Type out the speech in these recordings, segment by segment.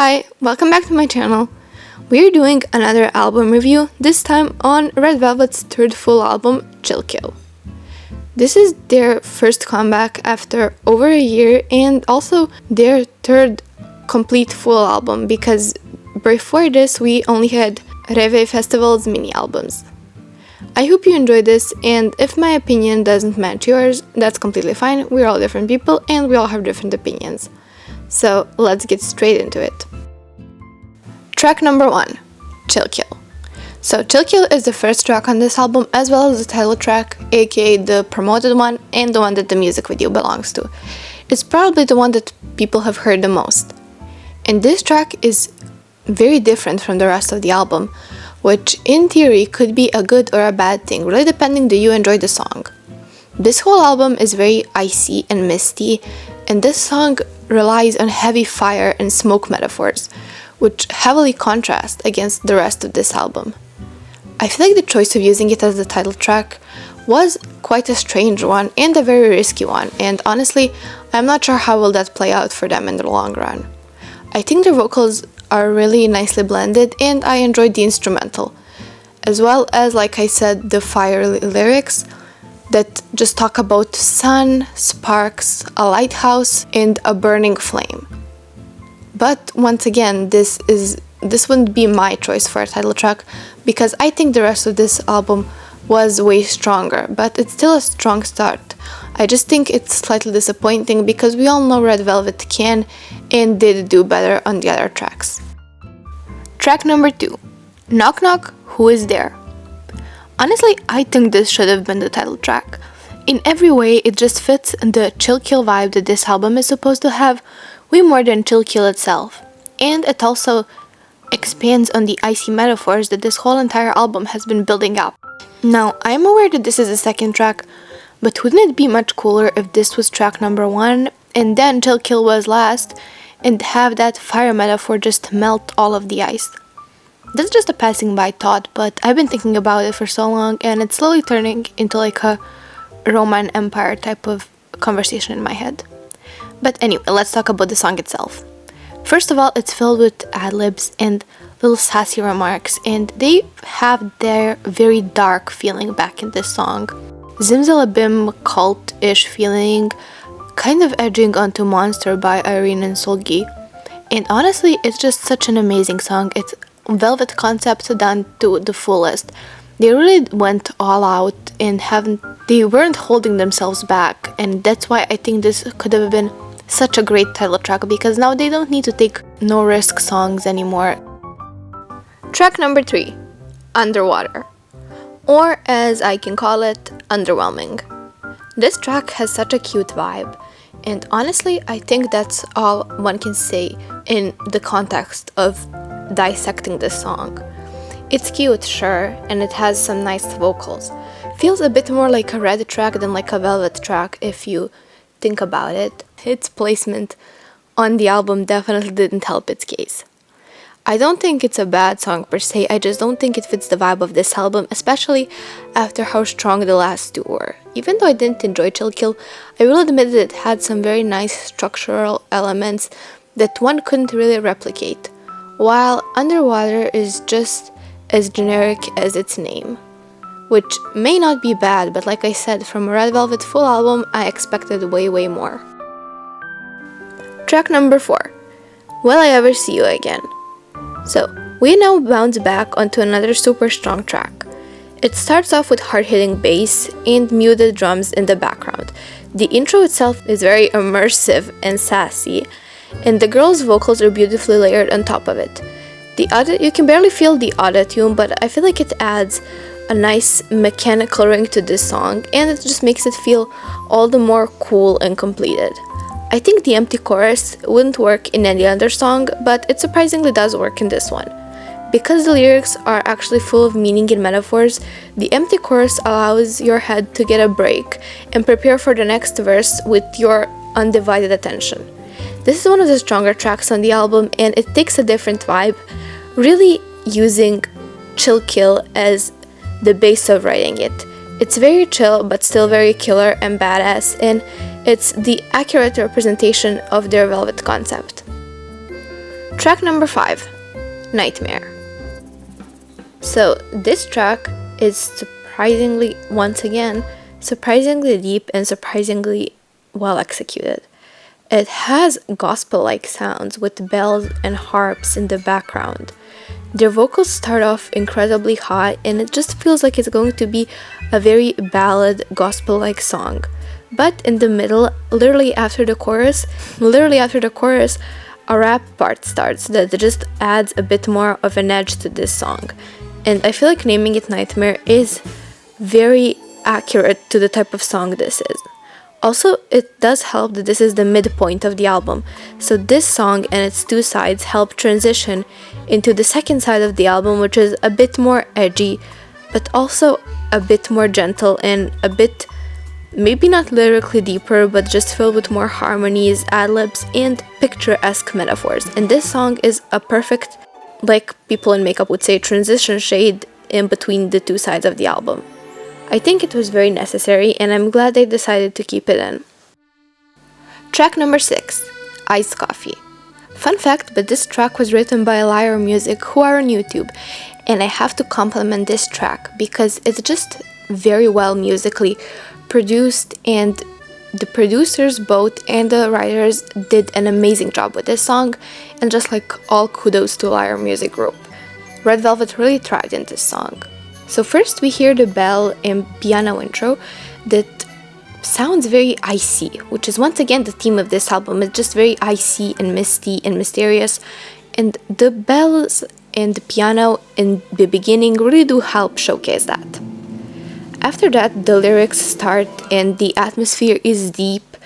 Hi, welcome back to my channel. We're doing another album review, this time on Red Velvet's third full album, Chill Kill. This is their first comeback after over a year and also their third complete full album because before this we only had Reve Festival's mini albums. I hope you enjoyed this, and if my opinion doesn't match yours, that's completely fine. We're all different people and we all have different opinions. So let's get straight into it. Track number 1, Chill Kill. So Chill Kill is the first track on this album as well as the title track, aka the promoted one and the one that the music video belongs to. It's probably the one that people have heard the most. And this track is very different from the rest of the album, which in theory could be a good or a bad thing, really depending do you enjoy the song. This whole album is very icy and misty, and this song relies on heavy fire and smoke metaphors, which heavily contrast against the rest of this album. I feel like the choice of using it as the title track was quite a strange one and a very risky one, and honestly, I'm not sure how will that play out for them in the long run. I think their vocals are really nicely blended and I enjoyed the instrumental, as well as, like I said, the fire lyrics that just talk about sun, sparks, a lighthouse, and a burning flame. But once again, this wouldn't be my choice for a title track because I think the rest of this album was way stronger, but it's still a strong start. I just think it's slightly disappointing because we all know Red Velvet can and did do better on the other tracks. Track number 2, Knock Knock, Who Is There? Honestly, I think this should have been the title track. In every way, it just fits the chill kill vibe that this album is supposed to have, way more than chill kill itself. And it also expands on the icy metaphors that this whole entire album has been building up. Now, I am aware that this is the second track, but wouldn't it be much cooler if this was track number 1 and then Chill Kill was last and have that fire metaphor just melt all of the ice? That's just a passing by thought, but I've been thinking about it for so long and it's slowly turning into like a Roman Empire type of conversation in my head. But anyway, let's talk about the song itself. First of all, it's filled with ad-libs and little sassy remarks, and they have their very dark feeling back in this song. Zimzalabim cult-ish feeling, kind of edging onto Monster by Irene and Solgi. And honestly, it's just such an amazing song. It's Velvet concept done to the fullest. They really went all out and they weren't holding themselves back, and that's why I think this could have been such a great title track because now they don't need to take no risk songs anymore. Track number 3, Underwater, or as I can call it, Underwhelming. This track has such a cute vibe, and honestly I think that's all one can say in the context of dissecting this song. It's cute, sure, and it has some nice vocals. Feels a bit more like a Red track than like a Velvet track if you think about it. Its placement on the album definitely didn't help its case. I don't think it's a bad song per se, I just don't think it fits the vibe of this album, especially after how strong the last two were. Even though I didn't enjoy Chill Kill, I will admit that it had some very nice structural elements that one couldn't really replicate, while Underwater is just as generic as its name. Which may not be bad, but like I said, from a Red Velvet full album, I expected way more. Track number 4, Will I Ever See You Again? So, we now bounce back onto another super strong track. It starts off with hard-hitting bass and muted drums in the background. The intro itself is very immersive and sassy, and the girls' vocals are beautifully layered on top of it. You can barely feel the auto-tune, but I feel like it adds a nice mechanical ring to this song, and it just makes it feel all the more cool and completed. I think the empty chorus wouldn't work in any other song, but it surprisingly does work in this one. Because the lyrics are actually full of meaning and metaphors, the empty chorus allows your head to get a break and prepare for the next verse with your undivided attention. This is one of the stronger tracks on the album, and it takes a different vibe, really using Chill Kill as the base of writing it. It's very chill but still very killer and badass, and it's the accurate representation of their Velvet concept. Track number 5, Nightmare. So this track is once again, surprisingly deep and surprisingly well executed. It has gospel-like sounds with bells and harps in the background. Their vocals start off incredibly hot and it just feels like it's going to be a very ballad, gospel-like song. But in the middle, literally after the chorus, a rap part starts that just adds a bit more of an edge to this song. And I feel like naming it Nightmare is very accurate to the type of song this is. Also, it does help that this is the midpoint of the album, so this song and its two sides help transition into the second side of the album, which is a bit more edgy, but also a bit more gentle and a bit, maybe not lyrically deeper, but just filled with more harmonies, ad-libs, and picturesque metaphors. And this song is a perfect, like people in makeup would say, transition shade in between the two sides of the album. I think it was very necessary and I'm glad they decided to keep it in. Track number 6, Iced Coffee. Fun fact, but this track was written by Lyre Music, who are on YouTube, and I have to compliment this track because it's just very well musically produced, and the producers both and the writers did an amazing job with this song, and just like all kudos to Lyre Music Group. Red Velvet really thrived in this song. So first we hear the bell and piano intro that sounds very icy, which is once again the theme of this album. It's just very icy and misty and mysterious, and the bells and the piano in the beginning really do help showcase that. After that, the lyrics start and the atmosphere is deep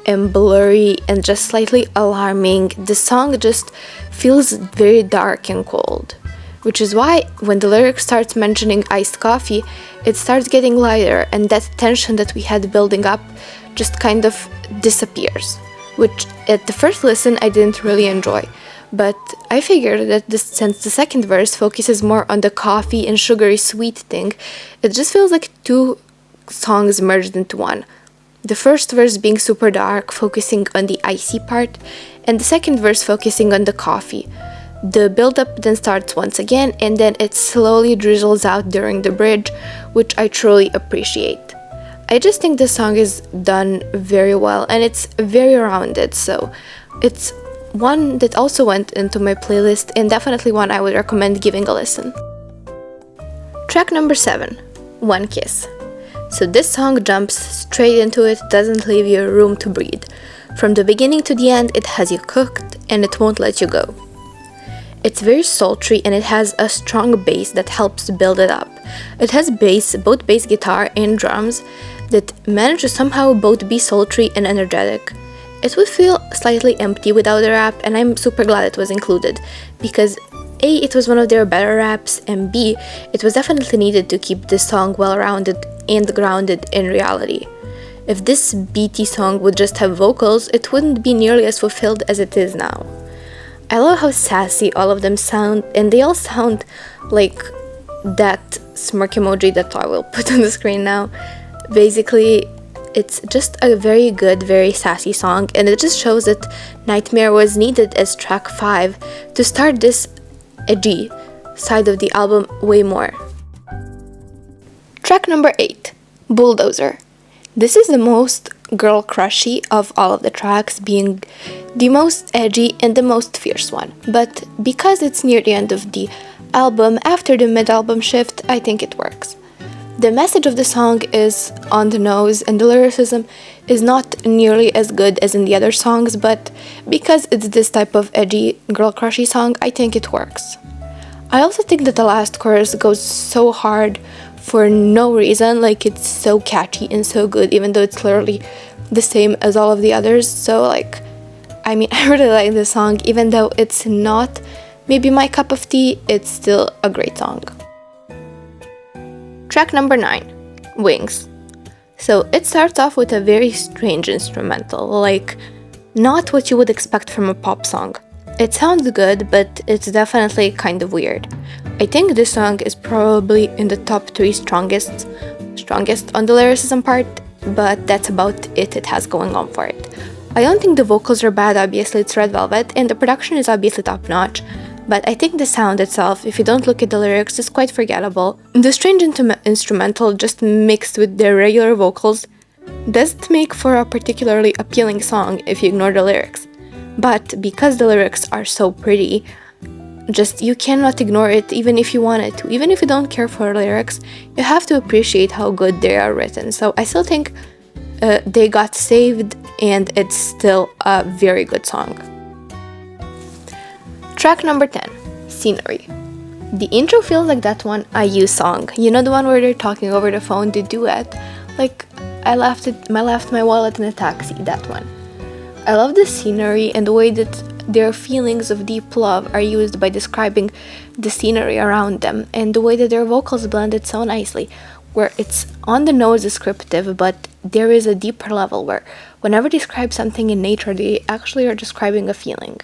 and blurry and just slightly alarming. The song just feels very dark and cold, which is why when the lyric starts mentioning iced coffee, it starts getting lighter and that tension that we had building up just kind of disappears, which at the first listen I didn't really enjoy. But I figured that since the second verse focuses more on the coffee and sugary sweet thing, it just feels like two songs merged into one. The first verse being super dark, focusing on the icy part, and the second verse focusing on the coffee. The build-up then starts once again, and then it slowly drizzles out during the bridge, which I truly appreciate. I just think the song is done very well, and it's very rounded, so it's one that also went into my playlist, and definitely one I would recommend giving a listen. Track number 7, One Kiss. So this song jumps straight into it, doesn't leave you room to breathe. From the beginning to the end, it has you cooked, and it won't let you go. It's very sultry and it has a strong bass that helps build it up. It has both bass guitar and drums that manage to somehow both be sultry and energetic. It would feel slightly empty without the rap, and I'm super glad it was included because A, it was one of their better raps, and B, it was definitely needed to keep this song well-rounded and grounded in reality. If this beaty song would just have vocals, it wouldn't be nearly as fulfilled as it is now. I love how sassy all of them sound, and they all sound like that smirk emoji that I will put on the screen now. Basically, it's just a very good, very sassy song, and it just shows that Nightmare was needed as track 5 to start this edgy side of the album way more. Track number 8, Bulldozer. This is the most girl crushy of all of the tracks, being the most edgy and the most fierce one. But because it's near the end of the album, after the mid-album shift, I think it works. The message of the song is on the nose and the lyricism is not nearly as good as in the other songs, but because it's this type of edgy girl crushy song, I think it works. I also think that the last chorus goes so hard for no reason, like it's so catchy and so good, even though it's literally the same as all of the others. So I really like this song, even though it's not maybe my cup of tea, it's still a great song. Track number 9, Wings. So it starts off with a very strange instrumental, like not what you would expect from a pop song. It sounds good, but it's definitely kind of weird. I think this song is probably in the top 3 strongest on the lyricism part, but that's about it has going on for it. I don't think the vocals are bad, obviously it's Red Velvet, and the production is obviously top notch. But I think the sound itself, if you don't look at the lyrics, is quite forgettable. The strange instrumental just mixed with their regular vocals doesn't make for a particularly appealing song if you ignore the lyrics. But because the lyrics are so pretty, just you cannot ignore it even if you wanted to. Even if you don't care for lyrics, you have to appreciate how good they are written. So I still think they got saved, and it's still a very good song. Track number 10, Scenery. The intro feels like that one IU song. You know, the one where they're talking over the phone, the duet. Like, I left my wallet in a taxi, that one. I love the scenery and the way that their feelings of deep love are used by describing the scenery around them, and the way that their vocals blended so nicely, where it's on the nose descriptive, but there is a deeper level where whenever they describe something in nature, they actually are describing a feeling.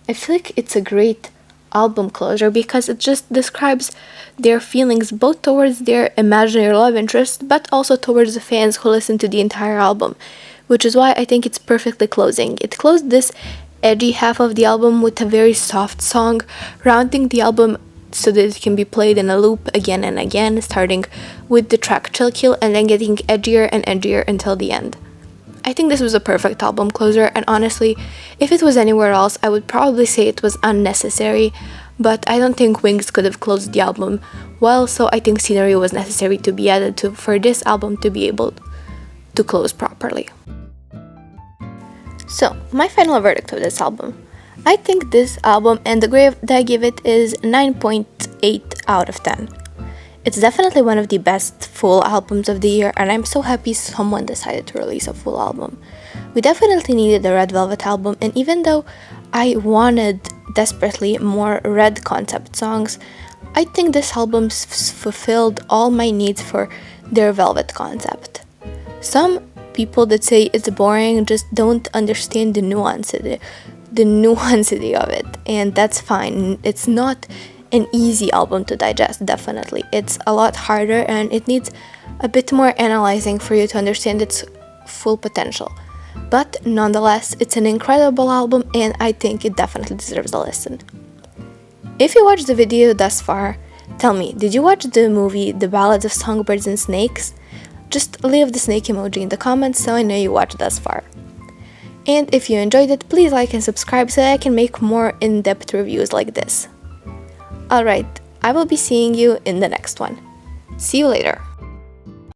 I feel like it's a great album closer because it just describes their feelings both towards their imaginary love interest, but also towards the fans who listen to the entire album, which is why I think it's perfectly closing. It closed this edgy half of the album with a very soft song, rounding the album so that it can be played in a loop again and again, starting with the track Chill Kill and then getting edgier and edgier until the end. I think this was a perfect album closer, and honestly, if it was anywhere else, I would probably say it was unnecessary, but I don't think Wings could have closed the album well, so I think Scenery was necessary to be added to for this album to be able to close properly. So, my final verdict of this album. I think this album and the grade that I give it is 9.8 out of 10. It's definitely one of the best full albums of the year, and I'm so happy someone decided to release a full album. We definitely needed the Red Velvet album, and even though I wanted desperately more Red concept songs, I think this album fulfilled all my needs for their Velvet concept. Some people that say it's boring just don't understand the nuancity of it, and that's fine. It's not an easy album to digest, definitely. It's a lot harder, and it needs a bit more analyzing for you to understand its full potential. But nonetheless, it's an incredible album, and I think it definitely deserves a listen. If you watched the video thus far, tell me, did you watch the movie The Ballads of Songbirds and Snakes? Just leave the snake emoji in the comments so I know you watched thus far. And if you enjoyed it, please like and subscribe so that I can make more in-depth reviews like this. Alright, I will be seeing you in the next one. See you later.